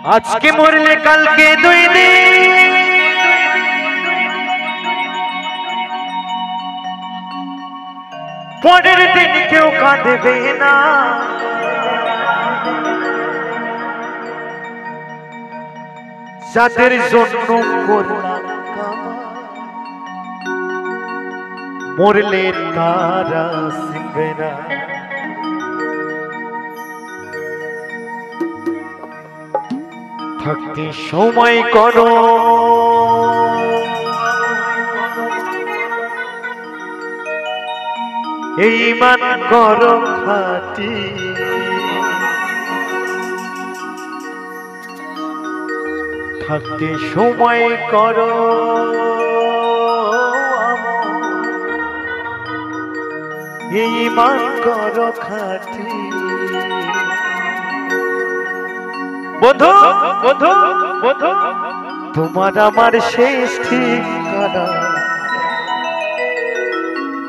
आज के मरले कल के दुई दिन परेर दिन क्यों कांदबे ना जादेर जन्य करलाम मरले तारा चिनबे ना থাকতে সময় করো এই মান করো খাঁটি থাকতে সময় করো এই মান করো খাঁটি বন্ধু বন্ধু বন্ধু তোমার আমার শেষ ঠিকানা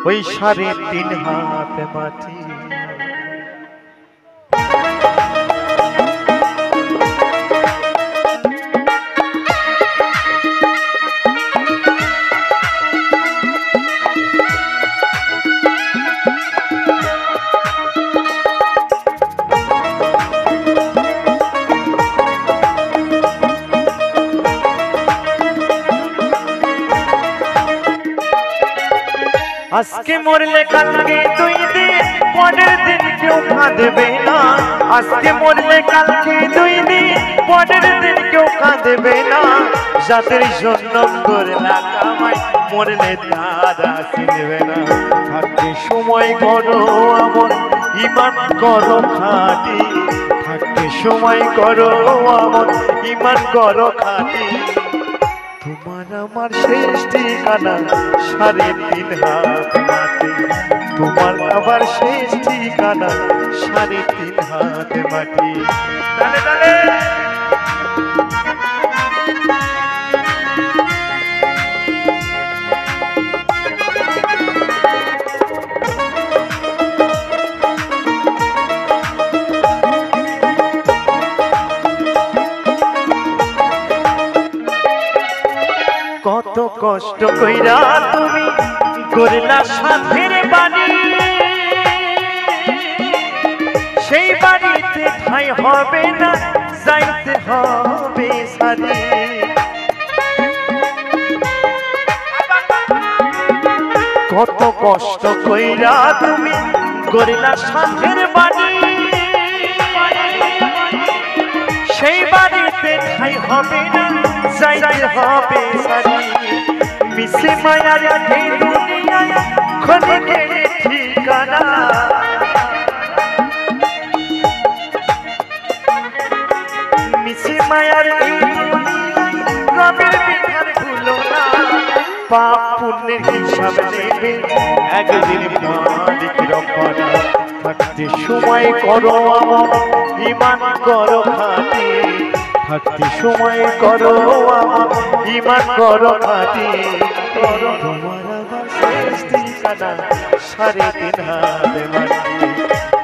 ওই 3.5 হাত মাটি आज के मरले कल के दुई दिन परेर दिन क्यों कांदबे ना आज के मरले कल के दुई दिन परेर दिन क्यों कांदबे ना जादेर जन्य करला कामाई मरले तारा चिनबे ना थाकते समय करो आमन ईमान करो खाँटी थाकते समय करो आमन ईमान करो खाँटी তোমার আমার শেষ ঠিকানা 3.5 হাত মাটি তোমার আমার শেষ ঠিকানা 3.5 হাত মাটি তালে তালে কত কষ্ট কইরা তুমি গড়লা সাথের বাড়ি সেই বাড়িতে ঠাই হবে না যাইতে হবে সারি কত কষ্ট কইরা তুমি গড়লা সাথের বাড়ি সেই বাড়িতে ঠাই হবে না যাইতে হবে সারি মিছে মায়ার এই দুনিয়ায় ক্ষণিকের ঠিকানা মিছে মায়ার এই দুনিয়ায় রবের বিধান ভুলো না পাপ পুণ্যের হিসাব নেবে একদিন মালিক রব্বানা থাকতে সময় করো আমার ঈমান করো খাঁটি থাকতে সময় করো আমার ঈমান করো খাঁটি তোমার আমার শেষ ঠিকানা 3.5 হাত মাটি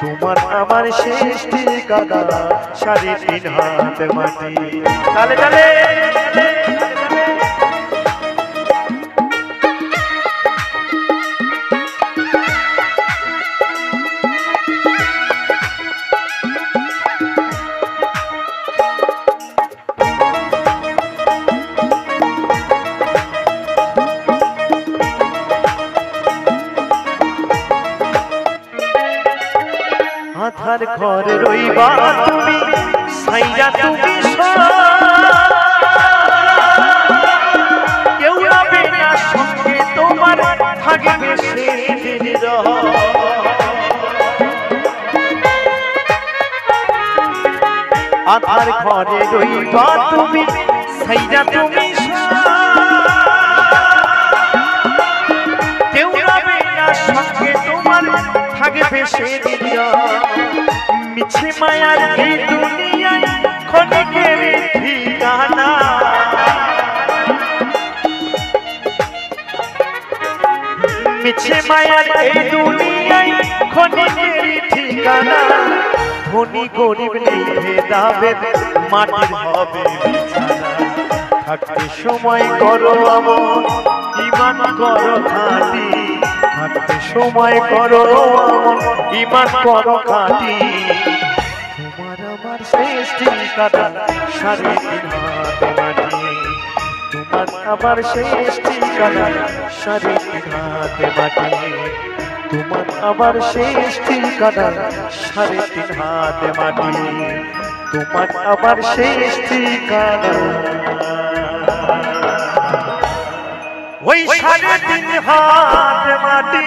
তোমার আমার শেষ ঠিকানা 3.5 হাত মাটি তালে তালে আধার ঘর রইবা তুমি সাইরা তুমি কেউ রবে না সঙ্গে তোমার থাকবে সেদিন আধার ঘরে রইবা তুমি সাইরা তুমি কেউ রবে না সঙ্গে তোমার থাকবে সেদিন মিছে মায়ার এই দুনিয়ায় ক্ষণিকের ঠিকানা মিছে মায়ার এই দুনিয়ায় ক্ষণিকের ঠিকানা ঠিকানা ধনী গরিব নেই ভেদাভেদ মাটির হবে বিছানা থাকতে সময় করো আমন ঈমান করো খাঁটি থাকতে সময় করো আমন ঈমান করো খাঁটি তোমার আমার শেষ ঠিকানা 3.5 হাত মাটি তোমার আমার শেষ ঠিকানা 3.5 হাত মাটি তোমার আমার শেষ ঠিকানা 3.5 হাত মাটি তোমার আমার শেষ ঠিকানা ওই 3.5 হাত মাটি